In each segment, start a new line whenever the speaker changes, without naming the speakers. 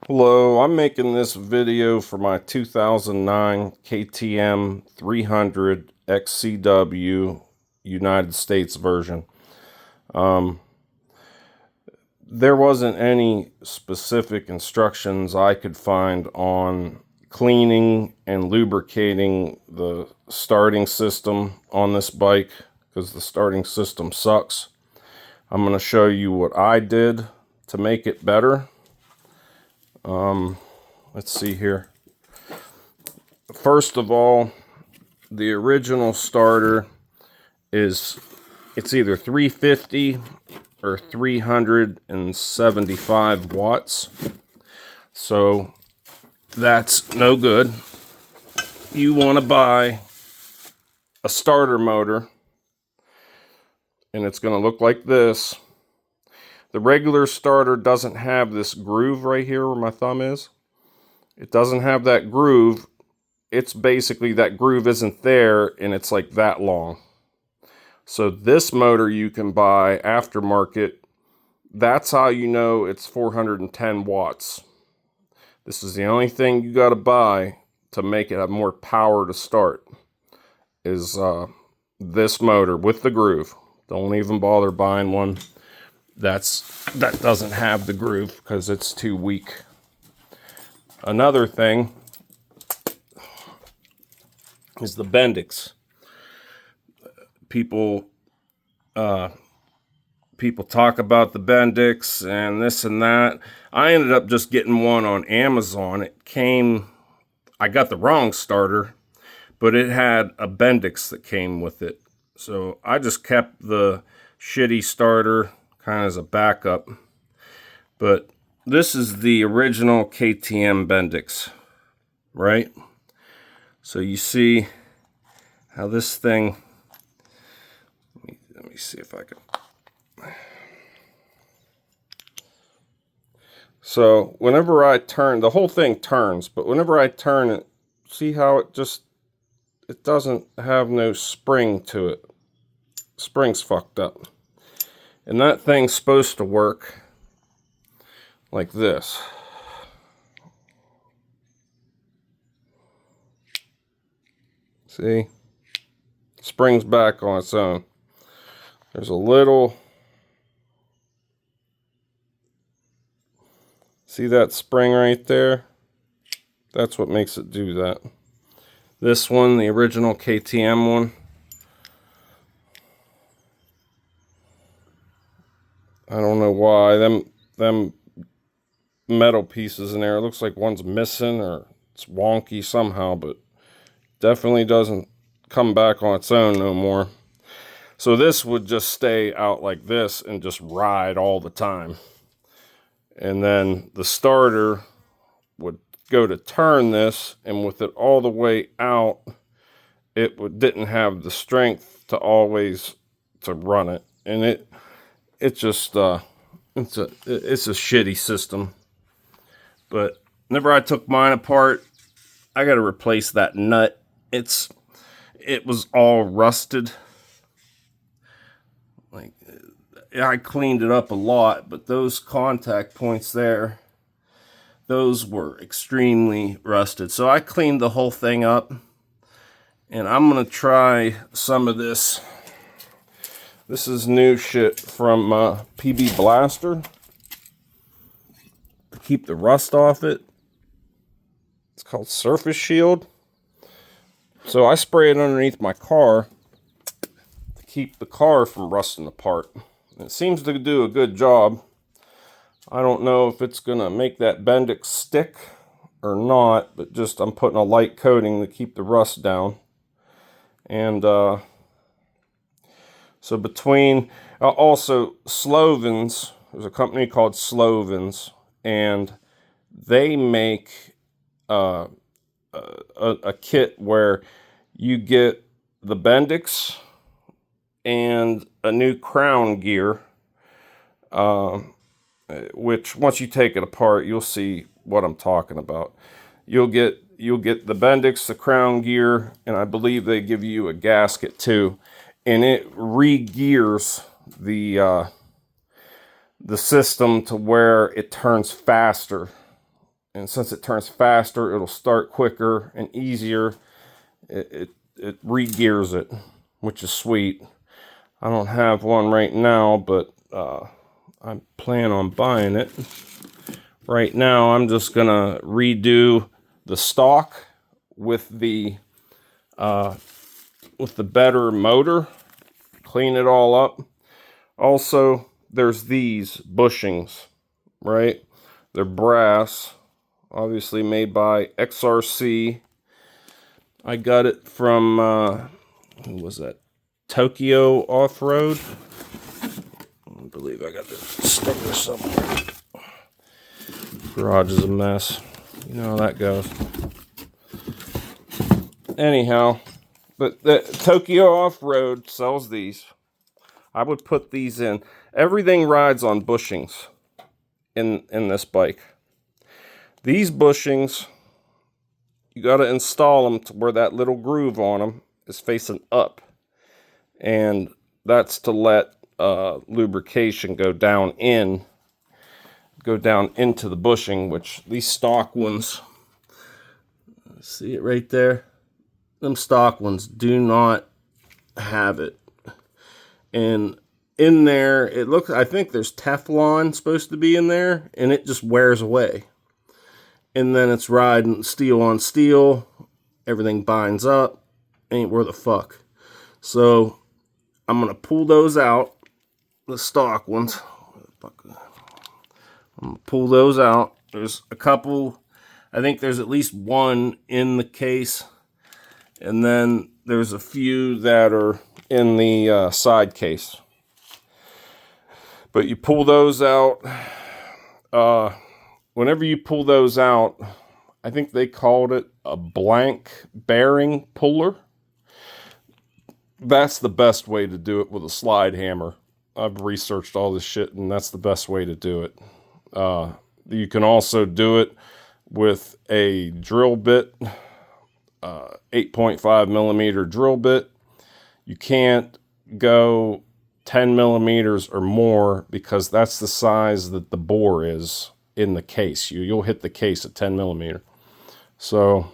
Hello, I'm making this video for my 2009 KTM 300 XCW United States version. There wasn't any specific instructions I could find on cleaning and lubricating the starting system on this bike because the starting system sucks. I'm going to show you what I did to make it better. Let's see here. First of all, the original starter it's either 350 or 375 watts. So that's no good. You want to buy a starter motor, and it's going to look like this. The regular starter doesn't have this groove right here where my thumb is. It doesn't have that groove. It's basically that groove isn't there, and it's like that long. So this motor you can buy aftermarket. That's how you know it's 410 watts. This is the only thing you got to buy to make it have more power to start is this motor with the groove. Don't even bother buying one that doesn't have the groove because it's too weak. Another thing is the Bendix. People talk about the Bendix and this and that. I ended up just getting one on Amazon. I got the wrong starter, but it had a Bendix that came with it. So I just kept the shitty starter kind of as a backup. But this is the original KTM Bendix, right? So you see how this thing, let me see if I can. So whenever I turn, the whole thing turns, but whenever I turn it, see how it doesn't have no spring to it. Spring's fucked up. And that thing's supposed to work like this. See? Springs back on its own. There's a little... See that spring right there? That's what makes it do that. This one, the original KTM one, I don't know why. Them metal pieces in there, it looks like one's missing or it's wonky somehow, but definitely doesn't come back on its own no more. So this would just stay out like this and just ride all the time. And then the starter would go to turn this, and with it all the way out, didn't have the strength to always to run it, and it's a shitty system. But whenever I took mine apart, I got to replace that nut. It was all rusted. Like, I cleaned it up a lot, but those contact points there, those were extremely rusted. So I cleaned the whole thing up, and I'm going to try some of this. This is new shit from PB Blaster to keep the rust off it. It's called Surface Shield. So I spray it underneath my car to keep the car from rusting apart. It seems to do a good job. I don't know if it's going to make that Bendix stick or not, but just I'm putting a light coating to keep the rust down. And so between, also Slovens, there's a company called Slovens, and they make a kit where you get the Bendix and a new crown gear, which once you take it apart, you'll see what I'm talking about. You'll get the Bendix, the crown gear, and I believe they give you a gasket too, and it re-gears the system to where it turns faster. And since it turns faster, it'll start quicker and easier. It re-gears it, which is sweet. I don't have one right now, but I plan on buying it. Right now, I'm just gonna redo the stock with the better motor, clean it all up. Also, there's these bushings, right? They're brass, obviously made by XRC. I got it from, who was that? Tokyo Off-Road. I believe I got the sticker somewhere. Garage is a mess. You know how that goes. Anyhow, but the Tokyo Off-Road sells these. I would put these in. Everything rides on bushings in this bike. These bushings, you got to install them to where that little groove on them is facing up. And that's to let lubrication go down into the bushing, which these stock ones, see it right there? Them stock ones do not have it. And in there, it looks, I think there's Teflon supposed to be in there, and it just wears away. And then it's riding steel on steel, everything binds up, ain't worth a fuck. So I'm gonna pull those out, the stock ones. I'm gonna pull those out. There's a couple, I think there's at least one in the case, and then there's a few that are in the side case. But you pull those out. Whenever you pull those out, I think they called it a blank bearing puller. That's the best way to do it with a slide hammer. I've researched all this shit, and that's the best way to do it. You can also do it with a drill bit, 8.5 millimeter drill bit. You can't go 10 millimeters or more because that's the size that the bore is in the case. You'll hit the case at 10 millimeter. So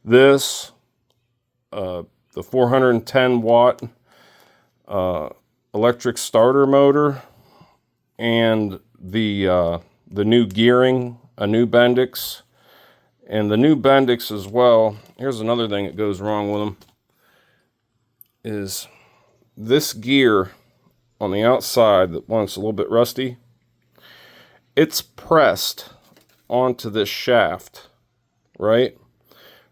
this, the 410 watt electric starter motor, and the new gearing, a new Bendix, and the new Bendix as well. Here's another thing that goes wrong with them, is this gear on the outside, that one's a little bit rusty, it's pressed onto this shaft, right?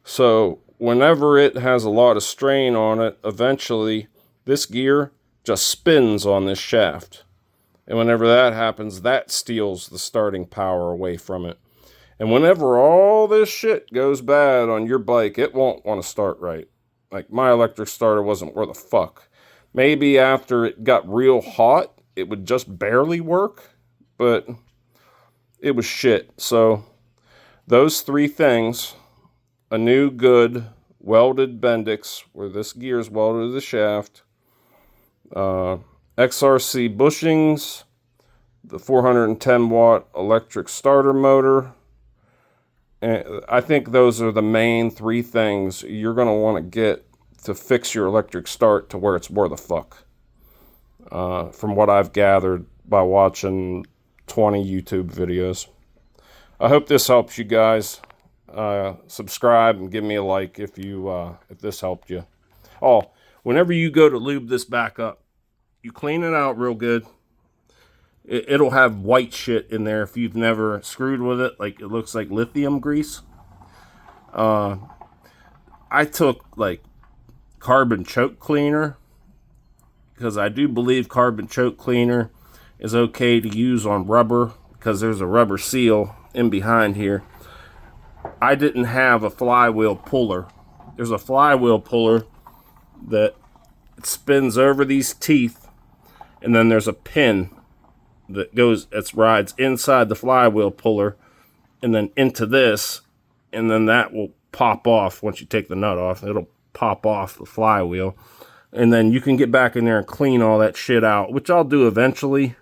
So whenever it has a lot of strain on it, eventually this gear just spins on this shaft. And whenever that happens, that steals the starting power away from it. And whenever all this shit goes bad on your bike, it won't want to start right. Like, my electric starter wasn't worth a fuck. Maybe after it got real hot, it would just barely work, but it was shit. So those three things, a new good welded Bendix where this gear is welded to the shaft, XRC bushings, the 410 watt electric starter motor, and I think those are the main three things you're going to want to get to fix your electric start to where it's worth a fuck. From what I've gathered by watching 20 YouTube videos. I hope this helps you guys. Subscribe and give me a like if this helped you. Oh, whenever you go to lube this back up, you clean it out real good. It'll have white shit in there if you've never screwed with it. Like, it looks like lithium grease. I took like carbon choke cleaner, because I do believe carbon choke cleaner is okay to use on rubber, because there's a rubber seal in behind here. I didn't have a flywheel puller. There's a flywheel puller that spins over these teeth, and then there's a pin that rides inside the flywheel puller and then into this, and then that will pop off once you take the nut off. It'll pop off the flywheel, and then you can get back in there and clean all that shit out, which I'll do eventually,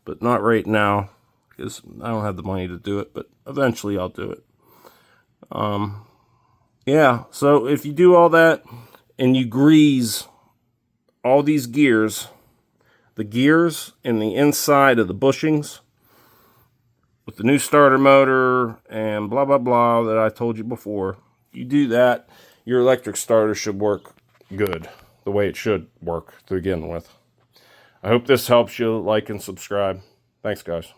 but not right now, because I don't have the money to do it, but eventually I'll do it. Yeah, so if you do all that and you grease all these gears, the gears in the inside of the bushings with the new starter motor and blah, blah, blah that I told you before, you do that, your electric starter should work good, the way it should work to begin with. I hope this helps you. Like and subscribe. Thanks, guys.